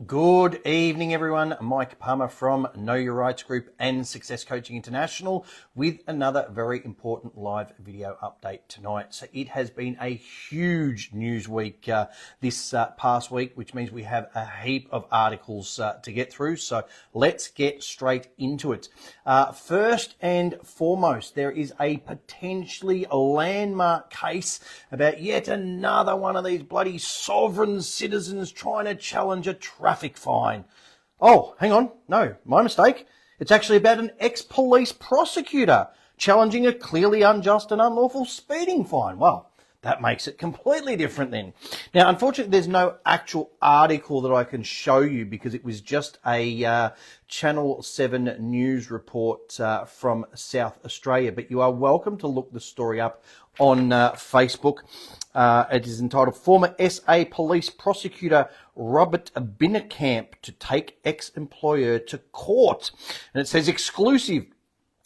Good evening, everyone. Mike Palmer from Know Your Rights Group and Success Coaching International with another very important live video update tonight. So it has been a huge news week this past week, which means we have a heap of articles to get through. So let's get straight into it. First and foremost, there is a potentially landmark case about yet another one of these bloody sovereign citizens trying to challenge a traffic fine. Oh, hang on. No, my mistake. It's actually about an ex-police prosecutor challenging a clearly unjust and unlawful speeding fine. Well, that makes it completely different then. Now, unfortunately, there's no actual article that I can show you because it was just a Channel 7 news report from South Australia. But you are welcome to look the story up on Facebook. It is entitled Former SA Police Prosecutor Robert Binnekamp to Take Ex-Employer to Court. And it says exclusive.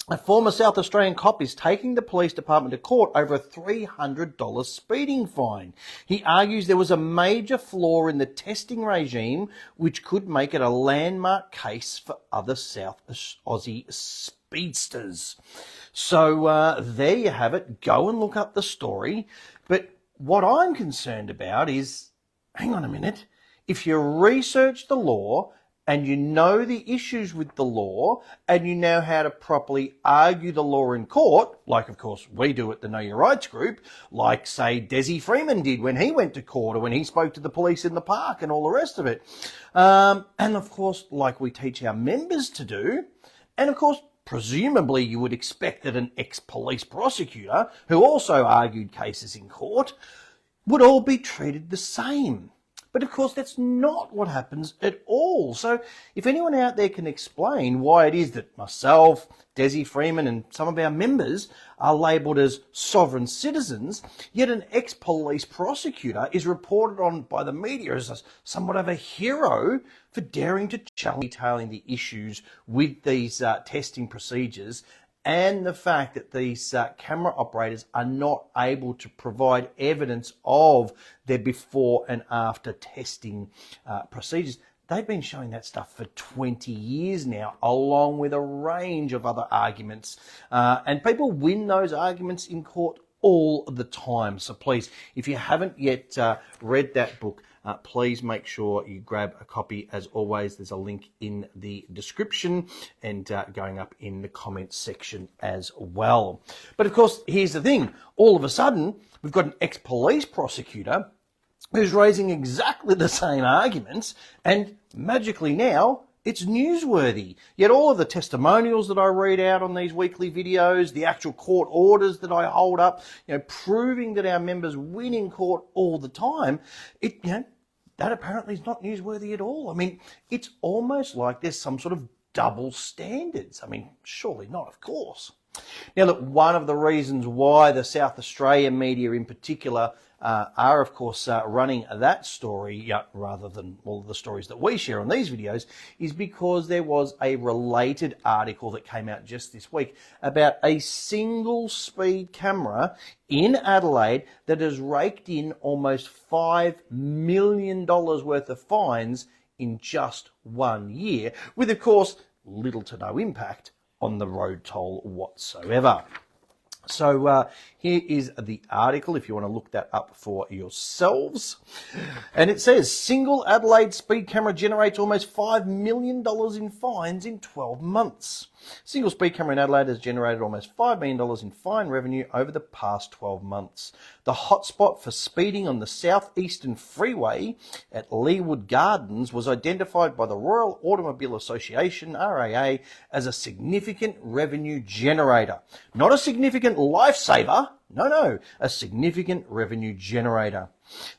A former South Australian cop is taking the police department to court over a $300 speeding fine. He argues there was a major flaw in the testing regime which could make it a landmark case for other South Aussie speedsters. So there you have it. Go and look up the story. But what I'm concerned about is, hang on a minute, if you research the law and you know the issues with the law and you know how to properly argue the law in court, like of course we do at the Know Your Rights group, like say Desi Freeman did when he went to court or when he spoke to the police in the park and all the rest of it. And of course, like we teach our members to do, and of course, presumably you would expect that an ex-police prosecutor who also argued cases in court would all be treated the same. But of course, that's not what happens at all. So if anyone out there can explain why it is that myself, Desi Freeman and some of our members are labelled as sovereign citizens, yet an ex-police prosecutor is reported on by the media as somewhat of a hero for daring to challenge detailing the issues with these testing procedures and the fact that these camera operators are not able to provide evidence of their before and after testing procedures. They've been showing that stuff for 20 years now, along with a range of other arguments. And people win those arguments in court all the time. So please, if you haven't yet read that book, please make sure you grab a copy. As always, there's a link in the description and going up in the comments section as well. But of course, here's the thing. All of a sudden, we've got an ex-police prosecutor who's raising exactly the same arguments, and magically now, it's newsworthy. Yet all of the testimonials that I read out on these weekly videos, the actual court orders that I hold up, proving that our members win in court all the time, that apparently is not newsworthy at all. I mean, it's almost like there's some sort of double standards. I mean, surely not, of course. Now, look, one of the reasons why the South Australian media in particular are, of course, running that story rather than all of the stories that we share on these videos is because there was a related article that came out just this week about a single speed camera in Adelaide that has raked in almost $5 million worth of fines in just 1 year, with, of course, little to no impact on the road toll whatsoever. So here is the article if you want to look that up for yourselves. And it says, single Adelaide speed camera generates almost $5 million in fines in 12 months. Single speed camera in Adelaide has generated almost $5 million in fine revenue over the past 12 months. The hotspot for speeding on the Southeastern Freeway at Leewood Gardens was identified by the Royal Automobile Association, RAA, as a significant revenue generator. Not a significant lifesaver, no, a significant revenue generator.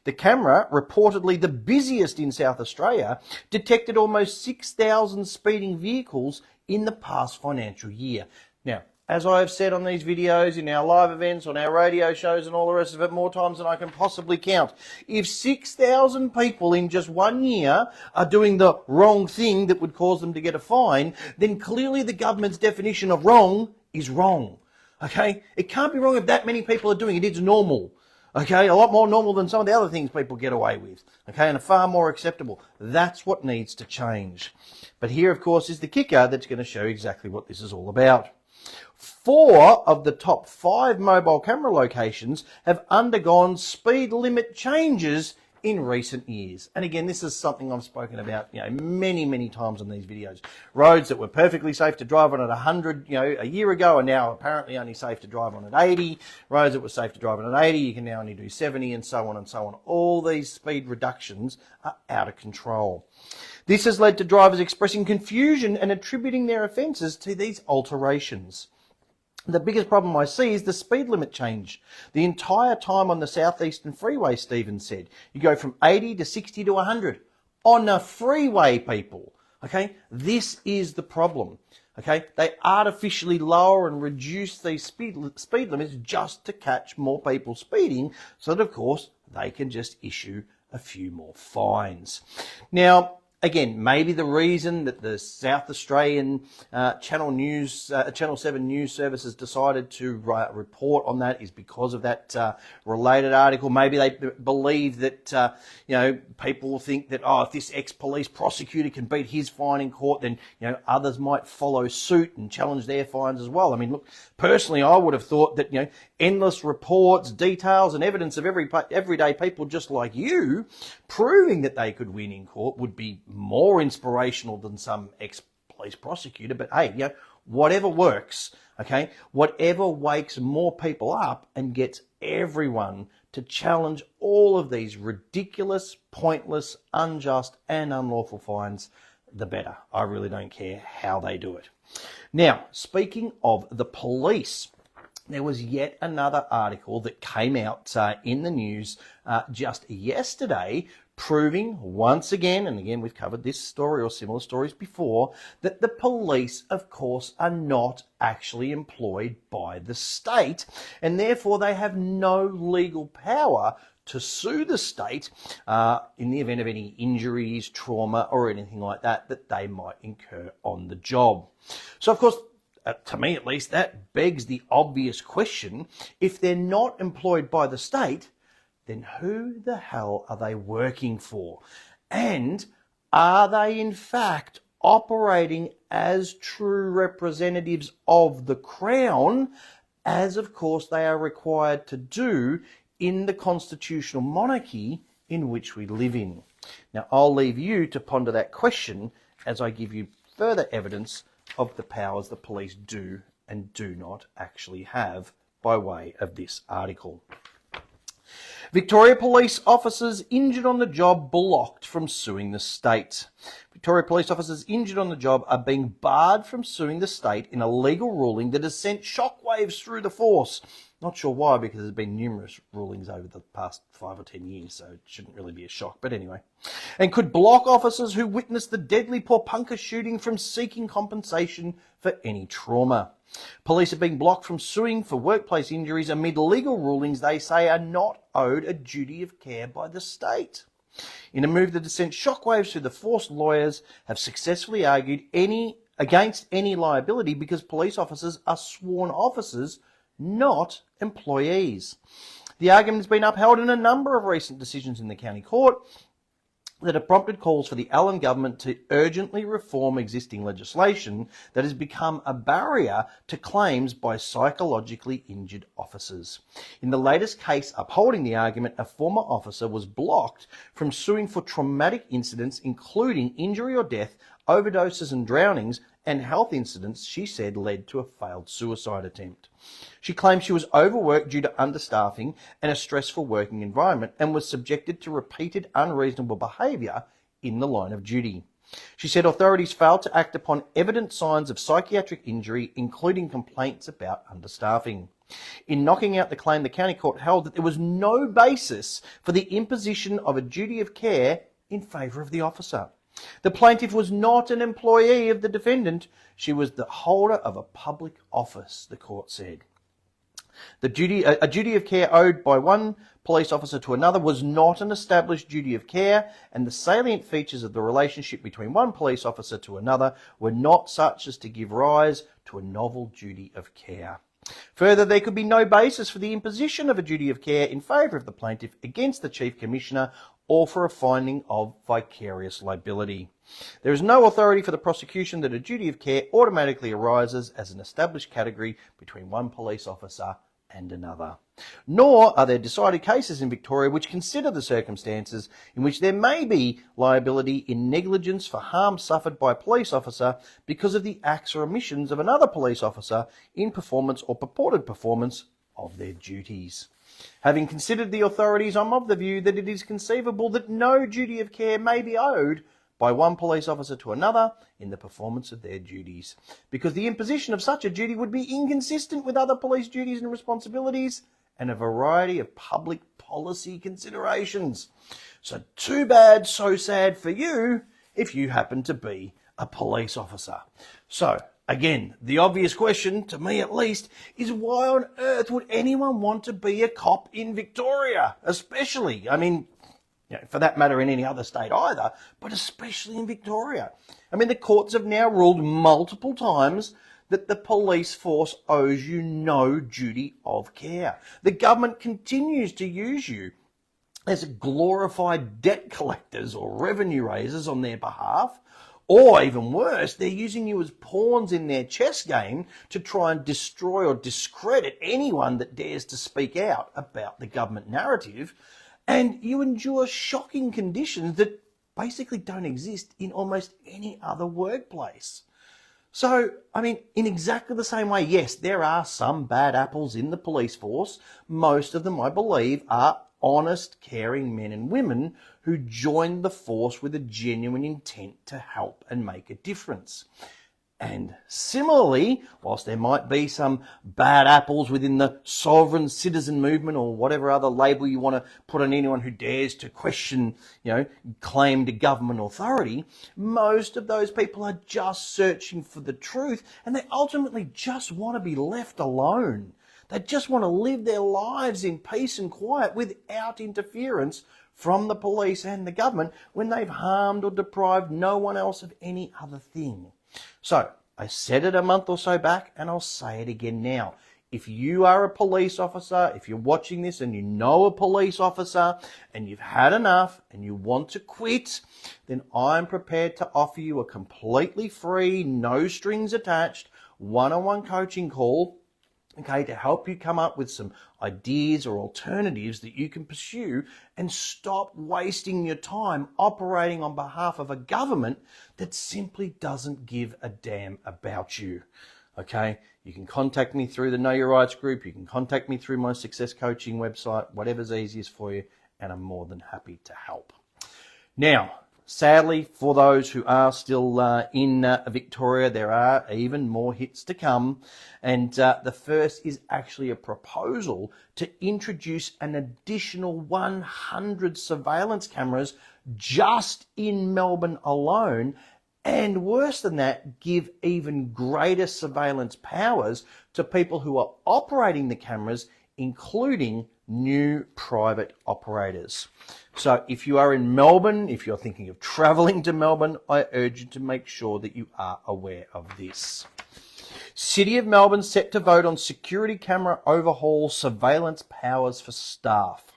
The camera, reportedly the busiest in South Australia, detected almost 6,000 speeding vehicles in the past financial year. Now, as I have said on these videos, in our live events, on our radio shows and all the rest of it, more times than I can possibly count, if 6,000 people in just 1 year are doing the wrong thing that would cause them to get a fine, then clearly the government's definition of wrong is wrong. Okay? It can't be wrong if that many people are doing it. It's normal. Okay, a lot more normal than some of the other things people get away with. Okay, and far more acceptable. That's what needs to change. But here, of course, is the kicker that's going to show exactly what this is all about. 4 of the top 5 mobile camera locations have undergone speed limit changes in recent years. And again, this is something I've spoken about, many, many times on these videos. Roads that were perfectly safe to drive on at 100, a year ago are now apparently only safe to drive on at 80. Roads that were safe to drive on at 80, you can now only do 70, and so on and so on. All these speed reductions are out of control. This has led to drivers expressing confusion and attributing their offences to these alterations. The biggest problem I see is the speed limit change. The entire time on the Southeastern Freeway, Stephen said, you go from 80 to 60 to 100 on a freeway, people. Okay, this is the problem. Okay, they artificially lower and reduce these speed limits just to catch more people speeding, so that of course they can just issue a few more fines. Now, again, maybe the reason that the South Australian Channel 7 news services decided to report on that is because of that related article. Maybe they believe that, people think that, if this ex-police prosecutor can beat his fine in court, then, others might follow suit and challenge their fines as well. I mean, look, personally, I would have thought that, endless reports, details and evidence of everyday people just like you proving that they could win in court would be more inspirational than some ex-police prosecutor. But hey, whatever works, okay, whatever wakes more people up and gets everyone to challenge all of these ridiculous, pointless, unjust and unlawful fines, the better. I really don't care how they do it. Now, speaking of the police, there was yet another article that came out in the news just yesterday, proving once again, and again we've covered this story or similar stories before, that the police, of course, are not actually employed by the state, and therefore they have no legal power to sue the state in the event of any injuries, trauma, or anything like that that they might incur on the job. So, of course, to me at least, that begs the obvious question: if they're not employed by the state, then who the hell are they working for? And are they in fact operating as true representatives of the Crown, as of course they are required to do in the constitutional monarchy in which we live in? Now, I'll leave you to ponder that question as I give you further evidence of the powers the police do and do not actually have by way of this article. Victoria police officers injured on the job blocked from suing the state. Victoria police officers injured on the job are being barred from suing the state in a legal ruling that has sent shockwaves through the force. Not sure why, because there's been numerous rulings over the past 5 or 10 years, so it shouldn't really be a shock, but anyway. And could block officers who witnessed the deadly Porpunka shooting from seeking compensation for any trauma. Police are being blocked from suing for workplace injuries amid legal rulings they say are not owed a duty of care by the state. In a move that has sent shockwaves through the force, lawyers have successfully argued against any liability because police officers are sworn officers, not employees. The argument has been upheld in a number of recent decisions in the county court that have prompted calls for the Allen government to urgently reform existing legislation that has become a barrier to claims by psychologically injured officers. In the latest case upholding the argument, a former officer was blocked from suing for traumatic incidents including injury or death, overdoses and drownings, and health incidents she said led to a failed suicide attempt. She claimed she was overworked due to understaffing and a stressful working environment and was subjected to repeated unreasonable behaviour in the line of duty. She said authorities failed to act upon evident signs of psychiatric injury, including complaints about understaffing. In knocking out the claim, the county court held that there was no basis for the imposition of a duty of care in favour of the officer. The plaintiff was not an employee of the defendant. She was the holder of a public office, the court said. A duty of care owed by one police officer to another was not an established duty of care, and the salient features of the relationship between one police officer to another were not such as to give rise to a novel duty of care. Further, there could be no basis for the imposition of a duty of care in favour of the plaintiff against the Chief Commissioner or for a finding of vicarious liability. There is no authority for the prosecution that a duty of care automatically arises as an established category between one police officer and another. Nor are there decided cases in Victoria which consider the circumstances in which there may be liability in negligence for harm suffered by a police officer because of the acts or omissions of another police officer in performance or purported performance of their duties. Having considered the authorities, I'm of the view that it is conceivable that no duty of care may be owed by one police officer to another in the performance of their duties, because the imposition of such a duty would be inconsistent with other police duties and responsibilities and a variety of public policy considerations. So too bad, so sad for you if you happen to be a police officer. So again, the obvious question, to me at least, is why on earth would anyone want to be a cop in Victoria? Especially, for that matter in any other state either, but especially in Victoria. The courts have now ruled multiple times that the police force owes you no duty of care. The government continues to use you as glorified debt collectors or revenue raisers on their behalf, or even worse, they're using you as pawns in their chess game to try and destroy or discredit anyone that dares to speak out about the government narrative. And you endure shocking conditions that basically don't exist in almost any other workplace. So, in exactly the same way, yes, there are some bad apples in the police force. Most of them, I believe, are honest, caring men and women who join the force with a genuine intent to help and make a difference. And similarly, whilst there might be some bad apples within the sovereign citizen movement or whatever other label you want to put on anyone who dares to question, claimed government authority, most of those people are just searching for the truth and they ultimately just want to be left alone. They just want to live their lives in peace and quiet without interference from the police and the government when they've harmed or deprived no one else of any other thing. So, I said it a month or so back, and I'll say it again now. If you are a police officer, if you're watching this and you know a police officer, and you've had enough and you want to quit, then I'm prepared to offer you a completely free, no strings attached, one-on-one coaching call, to help you come up with some ideas or alternatives that you can pursue and stop wasting your time operating on behalf of a government that simply doesn't give a damn about you. You can contact me through the Know Your Rights group. You can contact me through my Success Coaching website, whatever's easiest for you, and I'm more than happy to help. Now, sadly, for those who are still in Victoria, there are even more hits to come. And the first is actually a proposal to introduce an additional 100 surveillance cameras just in Melbourne alone. And worse than that, give even greater surveillance powers to people who are operating the cameras, including new private operators. So if you are in Melbourne, if you're thinking of travelling to Melbourne, I urge you to make sure that you are aware of this. City of Melbourne set to vote on security camera overhaul surveillance powers for staff.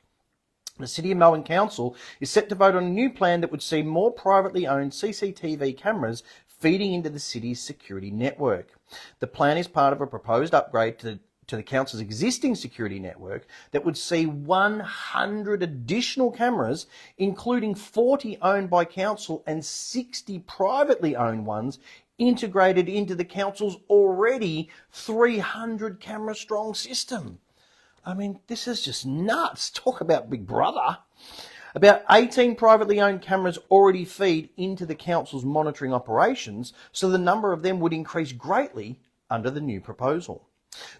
The City of Melbourne Council is set to vote on a new plan that would see more privately owned CCTV cameras feeding into the city's security network. The plan is part of a proposed upgrade to the council's existing security network that would see 100 additional cameras, including 40 owned by council and 60 privately owned ones, integrated into the council's already 300 camera strong system. This is just nuts. Talk about Big Brother. About 18 privately owned cameras already feed into the council's monitoring operations, so the number of them would increase greatly under the new proposal.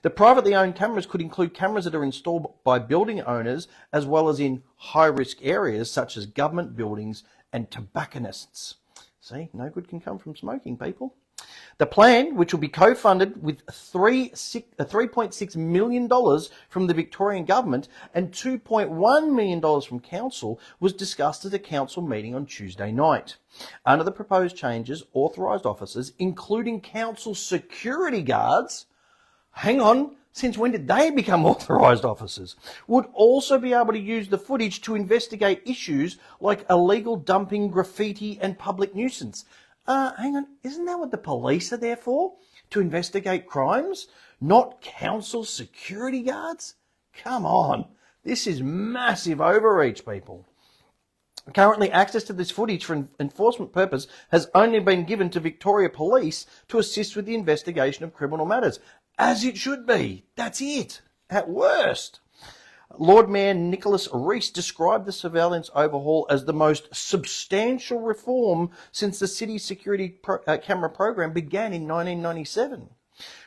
The privately owned cameras could include cameras that are installed by building owners as well as in high-risk areas such as government buildings and tobacconists. See, no good can come from smoking, people. The plan, which will be co-funded with $3.6 million from the Victorian Government and $2.1 million from Council, was discussed at a Council meeting on Tuesday night. Under the proposed changes, authorised officers, including Council security guards, Since when did they become authorised officers? Would also be able to use the footage to investigate issues like illegal dumping, graffiti and public nuisance. Hang on, isn't that what the police are there for? To investigate crimes? Not council security guards? Come on, this is massive overreach, people. Currently, access to this footage for enforcement purpose has only been given to Victoria Police to assist with the investigation of criminal matters. As it should be. That's it. At worst. Lord Mayor Nicholas Rees described the surveillance overhaul as the most substantial reform since the city's security camera program began in 1997.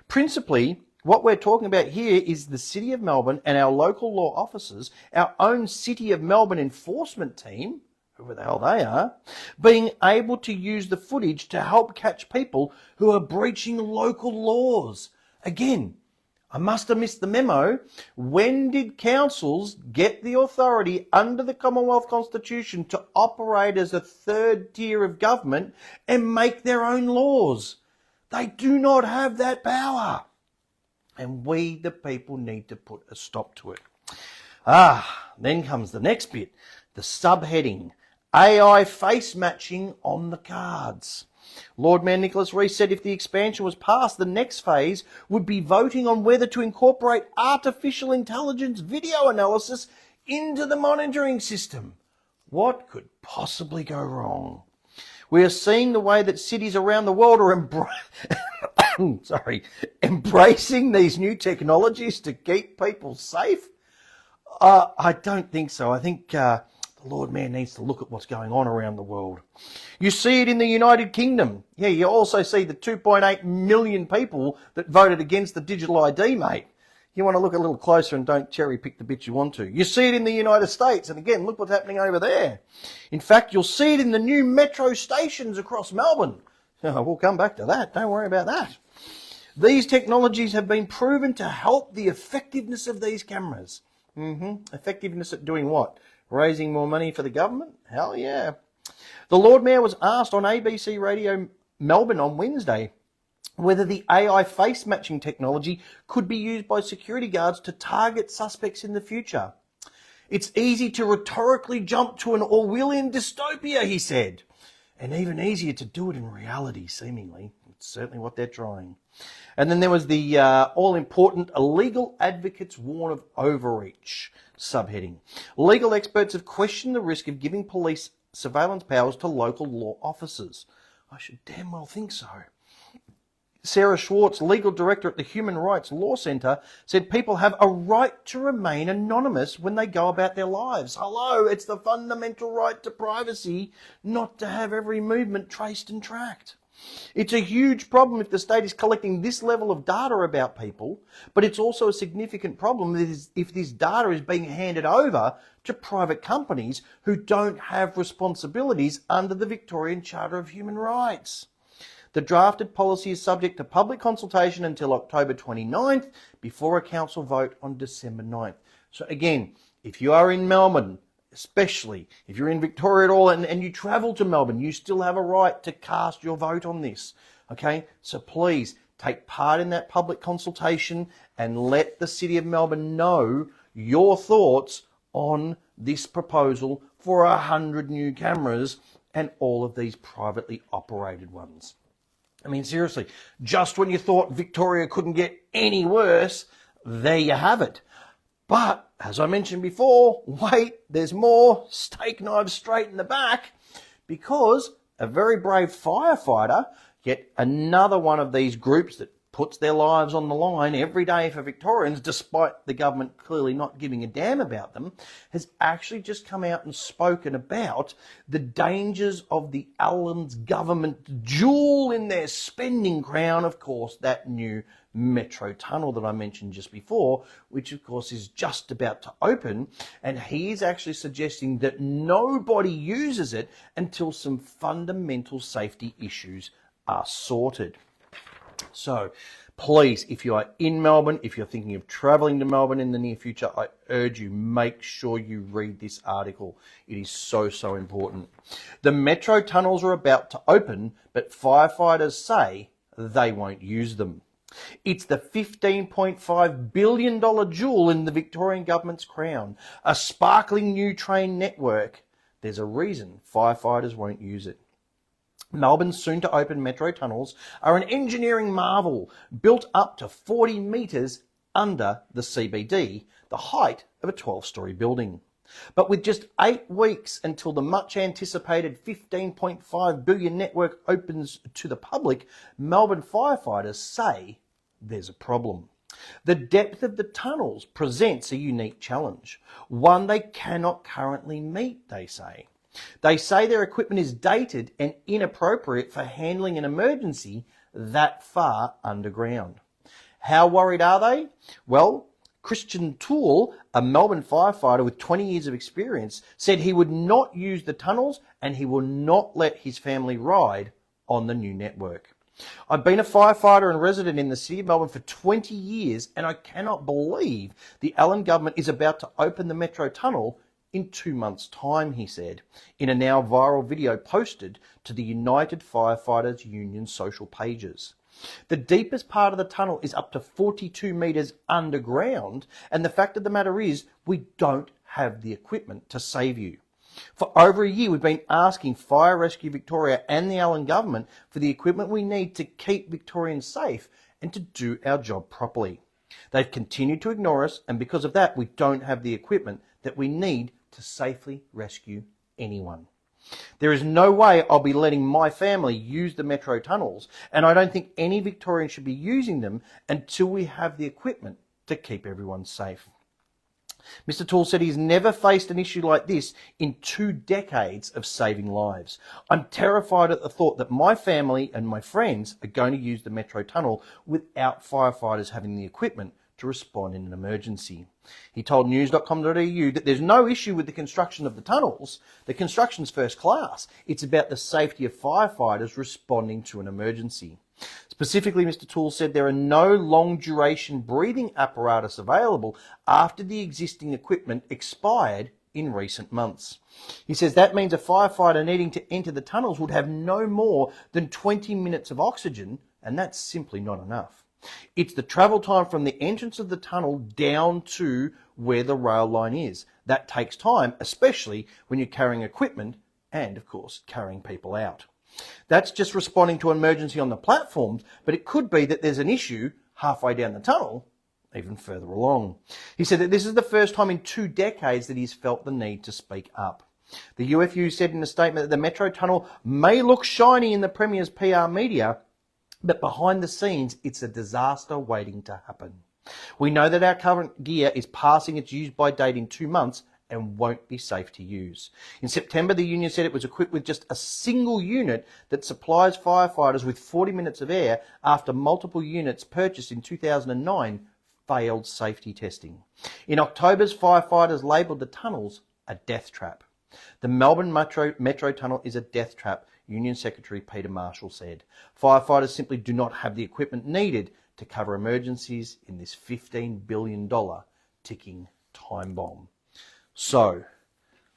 Principally, what we're talking about here is the City of Melbourne and our local law officers, our own City of Melbourne enforcement team, whoever the hell they are, being able to use the footage to help catch people who are breaching local laws. Again, I must have missed the memo. When did councils get the authority under the Commonwealth Constitution to operate as a third tier of government and make their own laws? They do not have that power. And we, the people, need to put a stop to it. Then comes the next bit, the subheading, AI face matching on the cards. Lord Mayor Nicholas Rees said if the expansion was passed, the next phase would be voting on whether to incorporate artificial intelligence video analysis into the monitoring system. What could possibly go wrong? We are seeing the way that cities around the world are embracing these new technologies to keep people safe. I don't think so. I think the Lord Mayor needs to look at what's going on around the world. You see it in the United Kingdom. Yeah, you also see the 2.8 million people that voted against the digital ID, mate. You want to look a little closer and don't cherry pick the bits you want to. You see it in the United States, and again, look what's happening over there. In fact, you'll see it in the new metro stations across Melbourne. We'll come back to that. Don't worry about that. These technologies have been proven to help the effectiveness of these cameras. Effectiveness at doing what? Raising more money for the government? Hell yeah. The Lord Mayor was asked on ABC Radio Melbourne on Wednesday whether the AI face matching technology could be used by security guards to target suspects in the future. It's easy to rhetorically jump to an Orwellian dystopia, he said, and even easier to do it in reality, seemingly. It's certainly what they're trying. And then there was the all-important legal advocates warn of overreach subheading. Legal experts have questioned the risk of giving police surveillance powers to local law officers. I should damn well think so. Sarah Schwartz, legal director at the Human Rights Law Centre, said people have a right to remain anonymous when they go about their lives. Hello, it's the fundamental right to privacy, not to have every movement traced and tracked. It's a huge problem if the state is collecting this level of data about people, but it's also a significant problem if this data is being handed over to private companies who don't have responsibilities under the Victorian Charter of Human Rights. The drafted policy is subject to public consultation until October 29th before a council vote on December 9th. So again, if you are in Melbourne, especially if you're in Victoria at all and you travel to Melbourne, you still have a right to cast your vote on this. Okay, so please take part in that public consultation and let the City of Melbourne know your thoughts on this proposal for 100 new cameras and all of these privately operated ones. I mean, seriously, just when you thought Victoria couldn't get any worse, there you have it. But, as I mentioned before, wait, there's more. Steak knives straight in the back, because a very brave firefighter, yet another one of these groups that puts their lives on the line every day for Victorians, despite the government clearly not giving a damn about them, has actually just come out and spoken about the dangers of the Allen's government jewel in their spending crown, of course, that new metro tunnel that I mentioned just before, which of course is just about to open, and he's actually suggesting that nobody uses it until some fundamental safety issues are sorted. So please, if you are in Melbourne, if you're thinking of travelling to Melbourne in the near future, I urge you, make sure you read this article. It is so, so important. The metro tunnels are about to open, but firefighters say they won't use them. It's the $15.5 billion jewel in the Victorian government's crown, a sparkling new train network. There's a reason firefighters won't use it. Melbourne's soon-to-open metro tunnels are an engineering marvel, built up to 40 metres under the CBD, the height of a 12-storey building. But with just 8 weeks until the much-anticipated $15.5 billion network opens to the public, Melbourne firefighters say there's a problem. The depth of the tunnels presents a unique challenge, one they cannot currently meet, they say. They say their equipment is dated and inappropriate for handling an emergency that far underground. How worried are they? Well, Christian Toole, a Melbourne firefighter with 20 years of experience, said he would not use the tunnels and he will not let his family ride on the new network. I've been a firefighter and resident in the city of Melbourne for 20 years and I cannot believe the Allen government is about to open the metro tunnel in 2 months' time, he said, in a now viral video posted to the United Firefighters Union social pages. The deepest part of the tunnel is up to 42 metres underground, and the fact of the matter is we don't have the equipment to save you. For over a year, we've been asking Fire Rescue Victoria and the Allen government for the equipment we need to keep Victorians safe and to do our job properly. They've continued to ignore us, and because of that, we don't have the equipment that we need to safely rescue anyone. There is no way I'll be letting my family use the metro tunnels, and I don't think any Victorian should be using them until we have the equipment to keep everyone safe. Mr. Toole said he's never faced an issue like this in 2 decades of saving lives. I'm terrified at the thought that my family and my friends are going to use the metro tunnel without firefighters having the equipment to respond in an emergency. He told news.com.au that there's no issue with the construction of the tunnels. The construction's first class. It's about the safety of firefighters responding to an emergency. Specifically, Mr. Toole said there are no long-duration breathing apparatus available after the existing equipment expired in recent months. He says that means a firefighter needing to enter the tunnels would have no more than 20 minutes of oxygen, and that's simply not enough. It's the travel time from the entrance of the tunnel down to where the rail line is. That takes time, especially when you're carrying equipment and, of course, carrying people out. That's just responding to an emergency on the platforms, but it could be that there's an issue halfway down the tunnel, even further along. He said that this is the first time in 2 decades that he's felt the need to speak up. The UFU said in a statement that the metro tunnel may look shiny in the Premier's PR media, but behind the scenes, it's a disaster waiting to happen. We know that our current gear is passing its use-by date in 2 months and won't be safe to use. In September, the union said it was equipped with just a single unit that supplies firefighters with 40 minutes of air after multiple units purchased in 2009 failed safety testing. In October's firefighters labelled the tunnels a death trap. The Melbourne Metro Tunnel is a death trap, Union Secretary Peter Marshall said. Firefighters simply do not have the equipment needed to cover emergencies in this $15 billion ticking time bomb. So,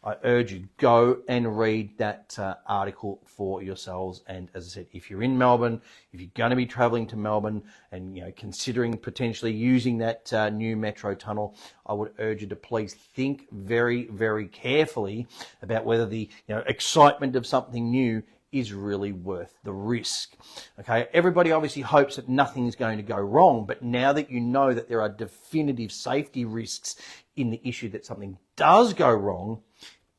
I urge you, go and read that article for yourselves. And as I said, if you're in Melbourne, if you're going to be travelling to Melbourne and considering potentially using that new metro tunnel, I would urge you to please think very, very carefully about whether the excitement of something new is really worth the risk. Okay, everybody obviously hopes that nothing's going to go wrong, but now that you know that there are definitive safety risks in the issue that something does go wrong,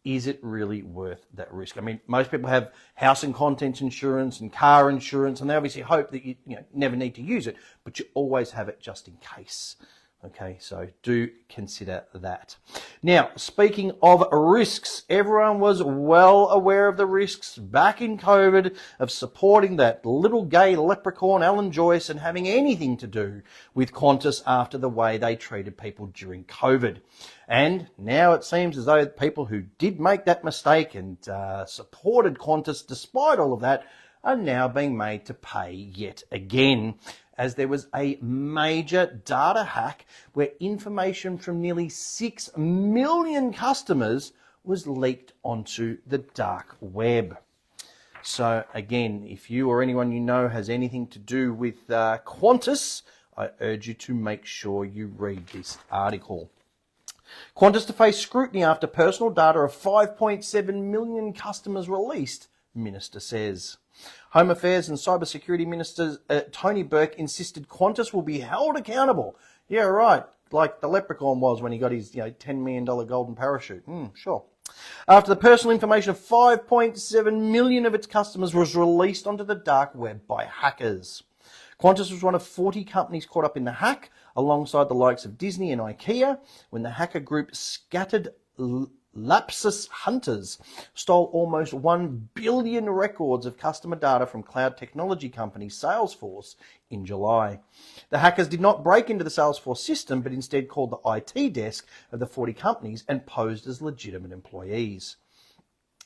is it really worth that risk? I mean, most people have house and contents insurance and car insurance, and they obviously hope that you never need to use it, but you always have it just in case. Okay, so do consider that. Now, speaking of risks, everyone was well aware of the risks back in COVID of supporting that little gay leprechaun Alan Joyce and having anything to do with Qantas after the way they treated people during COVID. And now it seems as though people who did make that mistake and supported Qantas despite all of that are now being made to pay yet again, as there was a major data hack where information from nearly 6 million customers was leaked onto the dark web. So again, if you or anyone you know has anything to do with QANTAS, I urge you to make sure you read this article. QANTAS to face scrutiny after personal data of 5.7 million customers released, Minister says. Home Affairs and Cybersecurity Minister Tony Burke insisted QANTAS will be held accountable. Yeah, right, like the leprechaun was when he got his $10 million golden parachute. Sure. After the personal information of 5.7 million of its customers was released onto the dark web by hackers. QANTAS was one of 40 companies caught up in the hack, alongside the likes of Disney and IKEA, when the hacker group Scattered Lapsus Hunters stole almost 1 billion records of customer data from cloud technology company Salesforce in July. The hackers did not break into the Salesforce system, but instead called the IT desk of the 40 companies and posed as legitimate employees.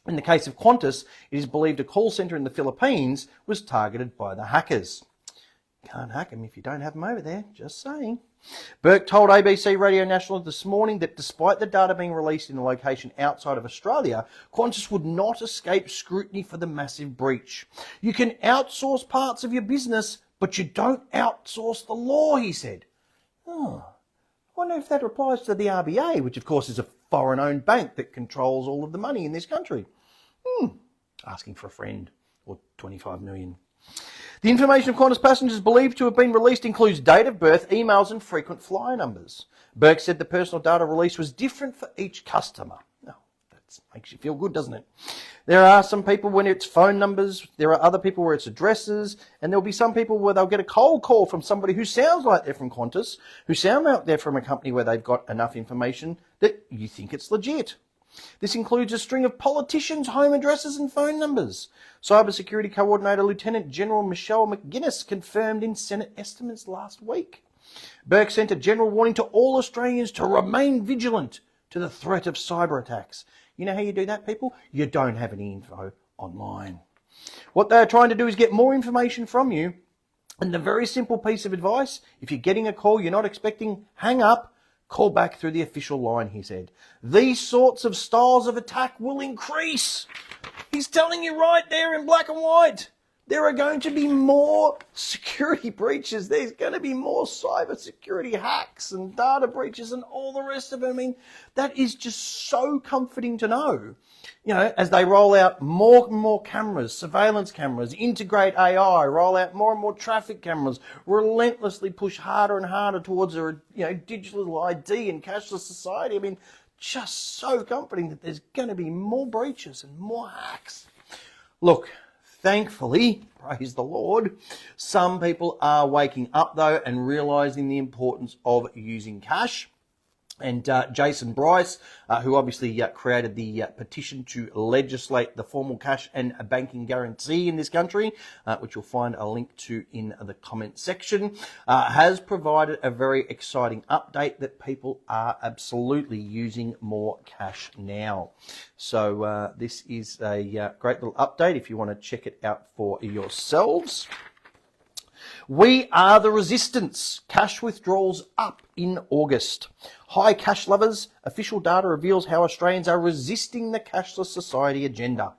In the case of QANTAS, it is believed a call center in the Philippines was targeted by the hackers. Can't hack them if you don't have them over there, just saying. Burke told ABC Radio National this morning that despite the data being released in a location outside of Australia, QANTAS would not escape scrutiny for the massive breach. You can outsource parts of your business, but you don't outsource the law, he said. I wonder if that applies to the RBA, which of course is a foreign-owned bank that controls all of the money in this country. Asking for a friend, or 25 million. The information of QANTAS passengers believed to have been released includes date of birth, emails and frequent flyer numbers. Burke said the personal data release was different for each customer. Oh, that makes you feel good, doesn't it? There are some people when it's phone numbers, there are other people where it's addresses, and there'll be some people where they'll get a cold call from somebody who sounds like they're from QANTAS, who sound like they're from a company where they've got enough information that you think it's legit. This includes a string of politicians' home addresses and phone numbers. Cybersecurity Coordinator Lieutenant General Michelle McGuinness confirmed in Senate estimates last week. Burke sent a general warning to all Australians to remain vigilant to the threat of cyber attacks. You know how you do that, people? You don't have any info online. What they are trying to do is get more information from you. And the very simple piece of advice, if you're getting a call you're not expecting, hang up. Call back through the official line, he said. These sorts of styles of attack will increase. He's telling you right there in black and white. There are going to be more security breaches. There's going to be more cyber security hacks and data breaches and all the rest of it. I mean, that is just so comforting to know. As they roll out more and more cameras, surveillance cameras, integrate AI, roll out more and more traffic cameras, relentlessly push harder and harder towards a digital ID and cashless society. I mean, just so comforting that there's going to be more breaches and more hacks. Look, thankfully, praise the Lord, some people are waking up though and realising the importance of using cash. And Jason Bryce, who obviously created the petition to legislate the formal cash and banking guarantee in this country, which you'll find a link to in the comment section, has provided a very exciting update that people are absolutely using more cash now. So this is a great little update if you want to check it out for yourselves. We are the resistance. Cash withdrawals up in August. Hi, cash lovers. Official data reveals how Australians are resisting the cashless society agenda.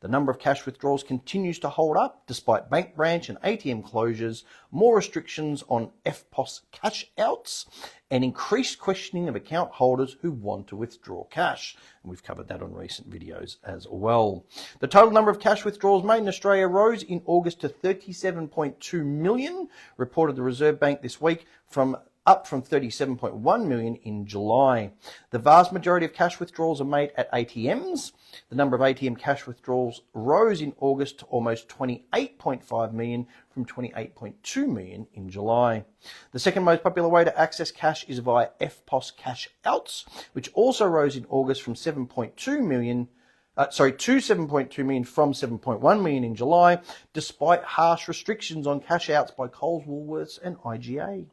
The number of cash withdrawals continues to hold up despite bank branch and ATM closures, more restrictions on EFTPOS cash outs, and increased questioning of account holders who want to withdraw cash. And we've covered that on recent videos as well. The total number of cash withdrawals made in Australia rose in August to 37.2 million, reported the Reserve Bank this week, up from 37.1 million in July. The vast majority of cash withdrawals are made at ATMs. The number of ATM cash withdrawals rose in August to almost 28.5 million from 28.2 million in July. The second most popular way to access cash is via EFTPOS cash outs, which also rose in August from 7.2 million to 7.2 million from 7.1 million in July, despite harsh restrictions on cash outs by Coles, Woolworths and IGA.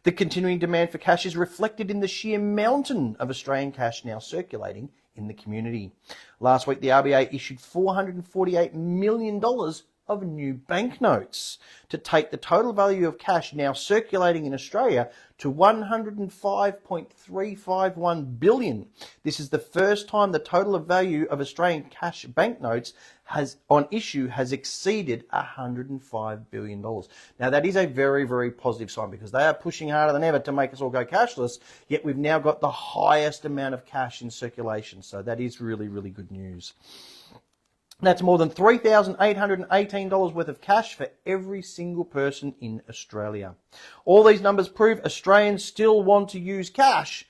The continuing demand for cash is reflected in the sheer mountain of Australian cash now circulating in the community. Last week, the RBA issued $448 million of new banknotes to take the total value of cash now circulating in Australia to 105.351 billion. This is the first time the total value of Australian cash banknotes on issue has exceeded $105 billion. Now that is a very, very positive sign because they are pushing harder than ever to make us all go cashless, yet we've now got the highest amount of cash in circulation. So that is really, really good news. That's more than $3,818 worth of cash for every single person in Australia. All these numbers prove Australians still want to use cash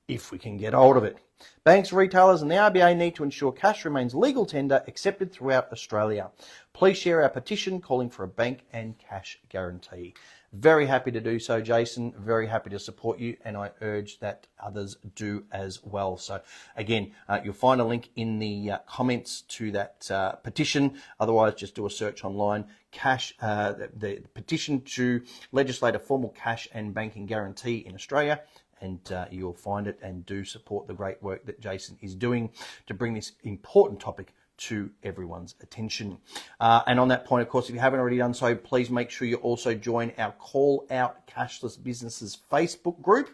if we can get hold of it. Banks, retailers and the RBA need to ensure cash remains legal tender accepted throughout Australia. Please share our petition calling for a bank and cash guarantee. Very happy to do so, Jason. Very happy to support you, and I urge that others do as well. So again, you'll find a link in the comments to that petition. Otherwise, just do a search online. The petition to legislate a formal cash and banking guarantee in Australia. And you'll find it, and do support the great work that Jason is doing to bring this important topic to everyone's attention. And on that point, of course, if you haven't already done so, please make sure you also join our Call Out Cashless Businesses Facebook group.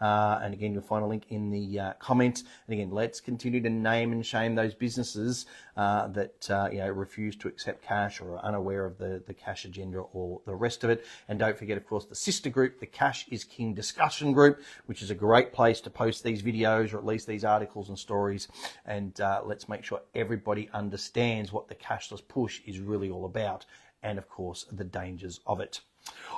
And again, you'll find a link in the comments. And again, let's continue to name and shame those businesses that refuse to accept cash or are unaware of the cash agenda or the rest of it. And don't forget, of course, the sister group, the Cash is King discussion group, which is a great place to post these videos or at least these articles and stories. And let's make sure everybody understands what the cashless push is really all about, and of course the dangers of it.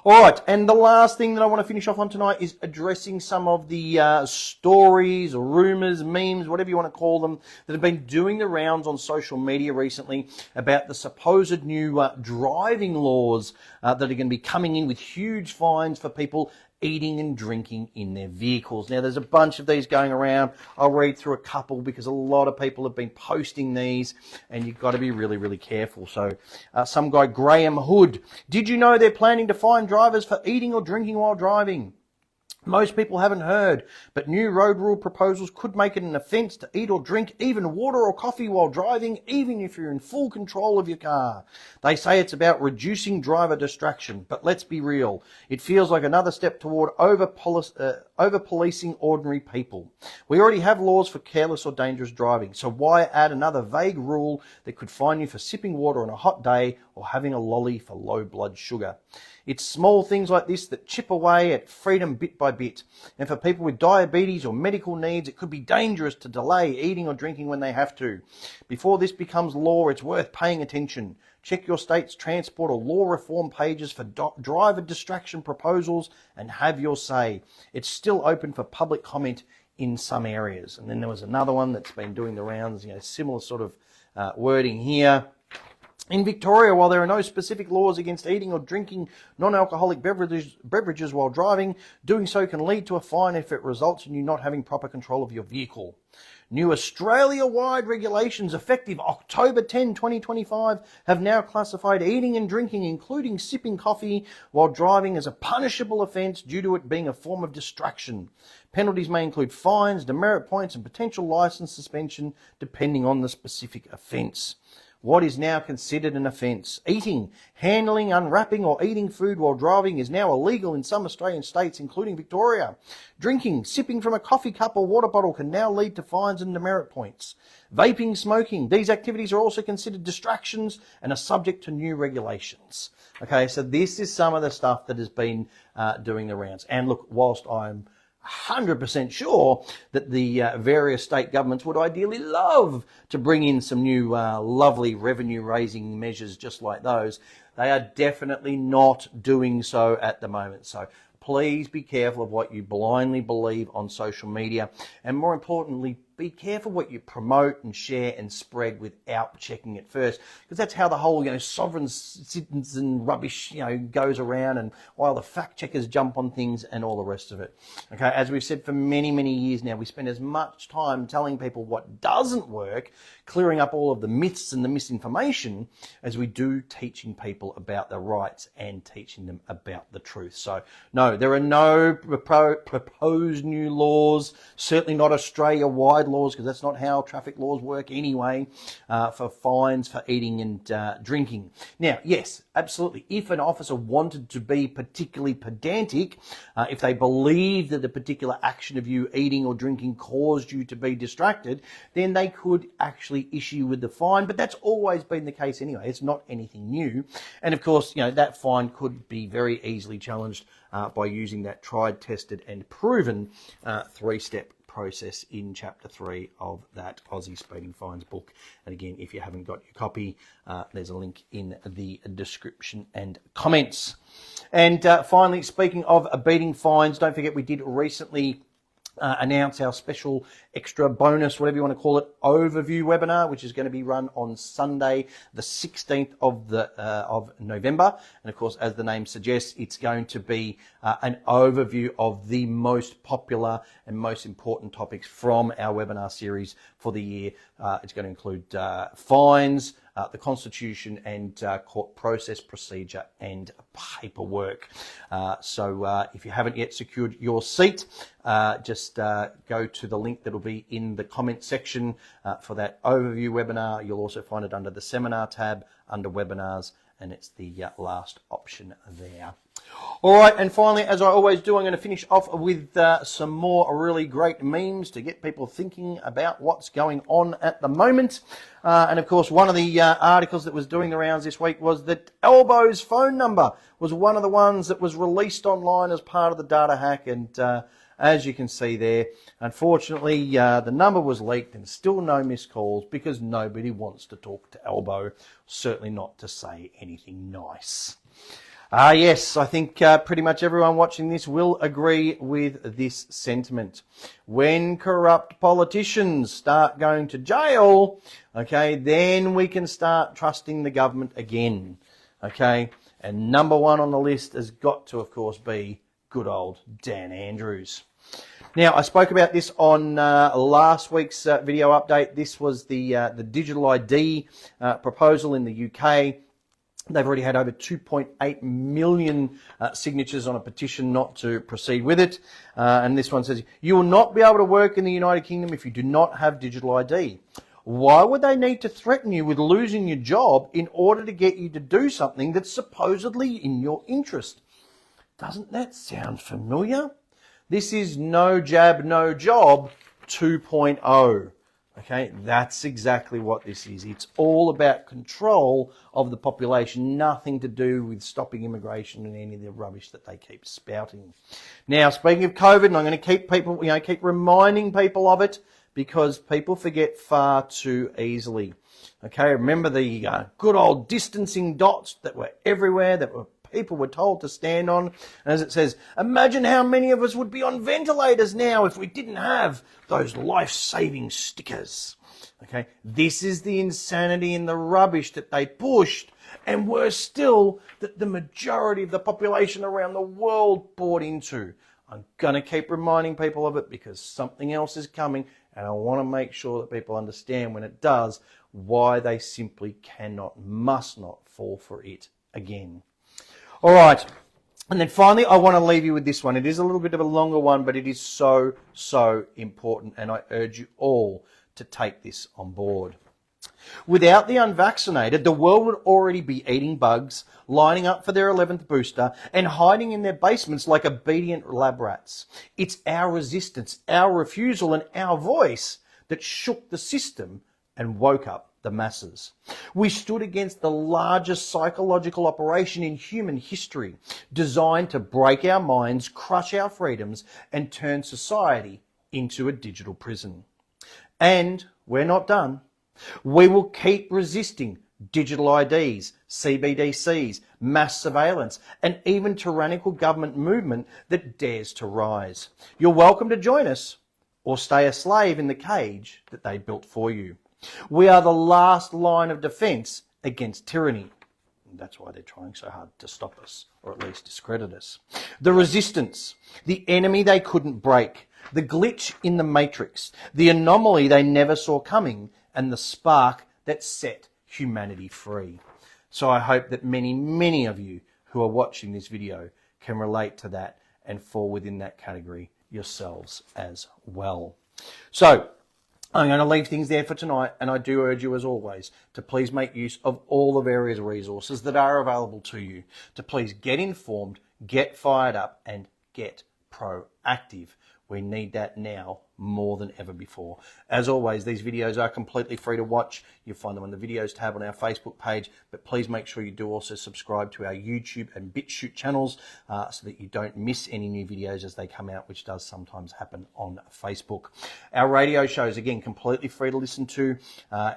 All right, and the last thing that I want to finish off on tonight is addressing some of the stories or rumors, memes, whatever you want to call them, that have been doing the rounds on social media recently about the supposed new driving laws that are going to be coming in with huge fines for people eating and drinking in their vehicles. Now, there's a bunch of these going around. I'll read through a couple because a lot of people have been posting these, and you've got to be really, really careful. So some guy, Graham Hood, did you know they're planning to fine drivers for eating or drinking while driving? Most people haven't heard, but new road rule proposals could make it an offence to eat or drink even water or coffee while driving, even if you're in full control of your car. They say it's about reducing driver distraction, but let's be real. It feels like another step toward over-policing ordinary people. We already have laws for careless or dangerous driving, so why add another vague rule that could fine you for sipping water on a hot day or having a lolly for low blood sugar? It's small things like this that chip away at freedom bit by bit. And for people with diabetes or medical needs, it could be dangerous to delay eating or drinking when they have to. Before this becomes law, it's worth paying attention. Check your state's transport or law reform pages for driver distraction proposals and have your say. It's still open for public comment in some areas. And then there was another one that's been doing the rounds, similar sort of wording here. In Victoria, while there are no specific laws against eating or drinking non-alcoholic beverages while driving, doing so can lead to a fine if it results in you not having proper control of your vehicle. New Australia-wide regulations effective October 10, 2025 have now classified eating and drinking, including sipping coffee while driving, as a punishable offence due to it being a form of distraction. Penalties may include fines, demerit points and potential licence suspension depending on the specific offence. What is now considered an offence? Eating, handling, unwrapping or eating food while driving is now illegal in some Australian states, including Victoria. Drinking, sipping from a coffee cup or water bottle can now lead to fines and demerit points. Vaping, smoking, these activities are also considered distractions and are subject to new regulations. Okay, so this is some of the stuff that has been doing the rounds. And look, whilst I'm 100% sure that the various state governments would ideally love to bring in some new lovely revenue raising measures just like those, they are definitely not doing so at the moment. So please be careful of what you blindly believe on social media, and more importantly, be careful what you promote and share and spread without checking it first, because that's how the whole sovereign citizen rubbish goes around, and while the fact checkers jump on things and all the rest of it. Okay, as we've said for many years now, we spend as much time telling people what doesn't work, clearing up all of the myths and the misinformation, as we do teaching people about the rights and teaching them about the truth. So no, there are no proposed new laws, certainly not Australia-wide bad laws, because that's not how traffic laws work anyway, for fines for eating and drinking. Now, yes, absolutely. If an officer wanted to be particularly pedantic, if they believed that a particular action of you eating or drinking caused you to be distracted, then they could actually issue with the fine. But that's always been the case anyway. It's not anything new. And of course, that fine could be very easily challenged by using that tried, tested and proven three-step process in chapter 3 of that Aussie Speeding Fines book. And again, if you haven't got your copy, there's a link in the description and comments. And finally, speaking of beating fines, don't forget we did recently announce our special extra bonus, whatever you want to call it, overview webinar, which is going to be run on Sunday, the 16th of November. And of course, as the name suggests, it's going to be an overview of the most popular and most important topics from our webinar series for the year. It's going to include fines, the Constitution, and court process, procedure and paperwork. So if you haven't yet secured your seat, just go to the link that will be in the comment section for that overview webinar. You'll also find it under the seminar tab, under webinars, and it's the last option there. All right, and finally, as I always do, I'm going to finish off with some more really great memes to get people thinking about what's going on at the moment. And of course, one of the articles that was doing the rounds this week was that Elbow's phone number was one of the ones that was released online as part of the data hack. And as you can see there, unfortunately, the number was leaked and still no missed calls because nobody wants to talk to Elbow, certainly not to say anything nice. Yes, I think pretty much everyone watching this will agree with this sentiment. When corrupt politicians start going to jail, okay, then we can start trusting the government again, okay? And number one on the list has got to, of course, be good old Dan Andrews. Now, I spoke about this on last week's video update. This was the digital ID proposal in the UK. They've already had over 2.8 million signatures on a petition not to proceed with it. And this one says, you will not be able to work in the United Kingdom if you do not have digital ID. Why would they need to threaten you with losing your job in order to get you to do something that's supposedly in your interest? Doesn't that sound familiar? This is no jab, no job 2.0. Okay, that's exactly what this is. It's all about control of the population, nothing to do with stopping immigration and any of the rubbish that they keep spouting. Now, speaking of COVID, and I'm going to keep people, keep reminding people of it because people forget far too easily. Okay, remember the good old distancing dots that were everywhere, that were people were told to stand on. And as it says, imagine how many of us would be on ventilators now if we didn't have those life-saving stickers. Okay, this is the insanity and the rubbish that they pushed, and worse still, that the majority of the population around the world bought into. I'm going to keep reminding people of it because something else is coming, and I want to make sure that people understand when it does why they simply must not fall for it again. All right, and then finally, I want to leave you with this one. It is a little bit of a longer one, but it is so, so important, and I urge you all to take this on board. Without the unvaccinated, the world would already be eating bugs, lining up for their 11th booster, and hiding in their basements like obedient lab rats. It's our resistance, our refusal, and our voice that shook the system and woke up the masses. We stood against the largest psychological operation in human history, designed to break our minds, crush our freedoms, and turn society into a digital prison. And we're not done. We will keep resisting digital IDs, CBDCs, mass surveillance, and even tyrannical government movement that dares to rise. You're welcome to join us or stay a slave in the cage that they built for you. We are the last line of defence against tyranny. That's why they're trying so hard to stop us, or at least discredit us. The resistance, the enemy they couldn't break, the glitch in the matrix, the anomaly they never saw coming, and the spark that set humanity free. So I hope that many, many of you who are watching this video can relate to that and fall within that category yourselves as well. So, I'm going to leave things there for tonight, and I do urge you, as always, to please make use of all the various resources that are available to you, to please get informed, get fired up, and get proactive. We need that now more than ever before. As always, these videos are completely free to watch. You'll find them on the videos tab on our Facebook page, but please make sure you do also subscribe to our YouTube and BitChute channels so that you don't miss any new videos as they come out, which does sometimes happen on Facebook. Our radio shows, again, completely free to listen to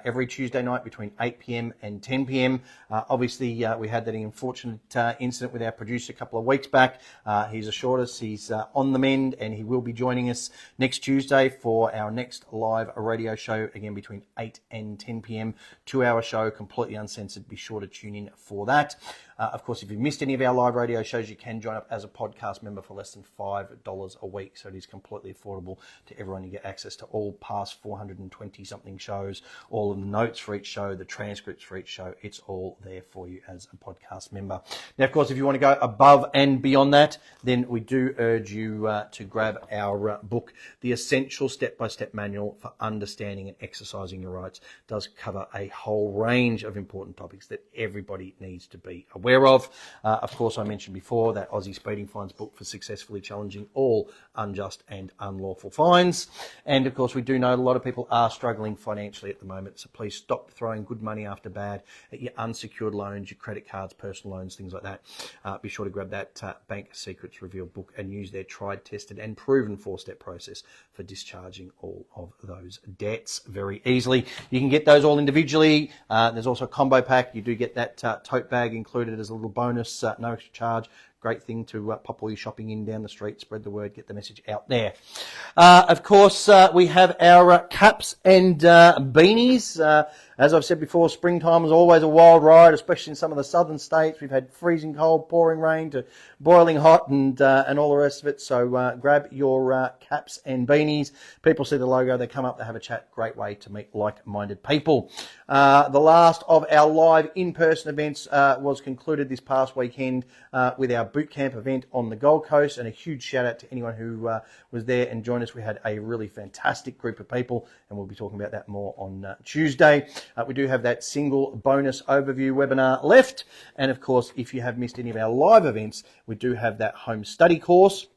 every Tuesday night between 8 p.m. and 10 p.m. Obviously, we had that unfortunate incident with our producer a couple of weeks back. He's assured us he's on the mend, and he will be joining us next Tuesday for our next live radio show, again between 8 and 10 p.m. 2-hour show, completely uncensored. Be sure to tune in for that. Of course, if you've missed any of our live radio shows, you can join up as a podcast member for less than $5 a week. So it is completely affordable to everyone. You get access to all past 420-something shows, all of the notes for each show, the transcripts for each show. It's all there for you as a podcast member. Now, of course, if you want to go above and beyond that, then we do urge you to grab our book, The Essential Step-by-Step Manual for Understanding and Exercising Your Rights. It does cover a whole range of important topics that everybody needs to be aware of. Of course, I mentioned before that Aussie Speeding Fines book for successfully challenging all unjust and unlawful fines. And of course, we do know a lot of people are struggling financially at the moment. So please stop throwing good money after bad at your unsecured loans, your credit cards, personal loans, things like that. Be sure to grab that Bank Secrets Revealed book and use their tried, tested and proven 4-step process for discharging all of those debts very easily. You can get those all individually. There's also a combo pack. You do get that tote bag included as a little bonus, no extra charge. Great thing to pop all your shopping in down the street, spread the word, get the message out there. Of course, we have our caps and beanies. As I've said before, springtime is always a wild ride, especially in some of the southern states. We've had freezing cold, pouring rain to boiling hot and all the rest of it. So grab your caps and beanies. People see the logo, they come up, they have a chat. Great way to meet like-minded people. The last of our live in-person events was concluded this past weekend with our boot camp event on the Gold Coast, and a huge shout out to anyone who was there and joined us. We had a really fantastic group of people, and we'll be talking about that more on Tuesday. We do have that single bonus overview webinar left, and of course, if you have missed any of our live events, we do have that home study course,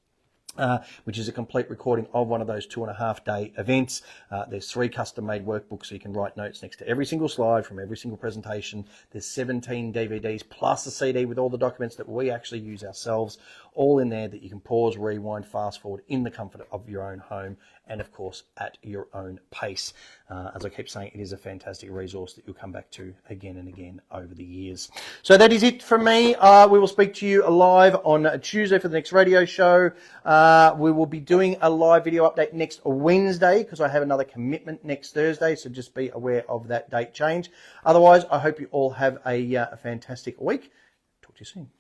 which is a complete recording of one of those 2.5-day events. There's 3 custom-made workbooks, so you can write notes next to every single slide from every single presentation. There's 17 DVDs plus a CD with all the documents that we actually use ourselves, all in there that you can pause, rewind, fast forward in the comfort of your own home, and of course at your own pace. As I keep saying, it is a fantastic resource that you'll come back to again and again over the years. So that is it from me. We will speak to you live on Tuesday for the next radio show. We will be doing a live video update next Wednesday because I have another commitment next Thursday, so just be aware of that date change. Otherwise, I hope you all have a fantastic week. Talk to you soon.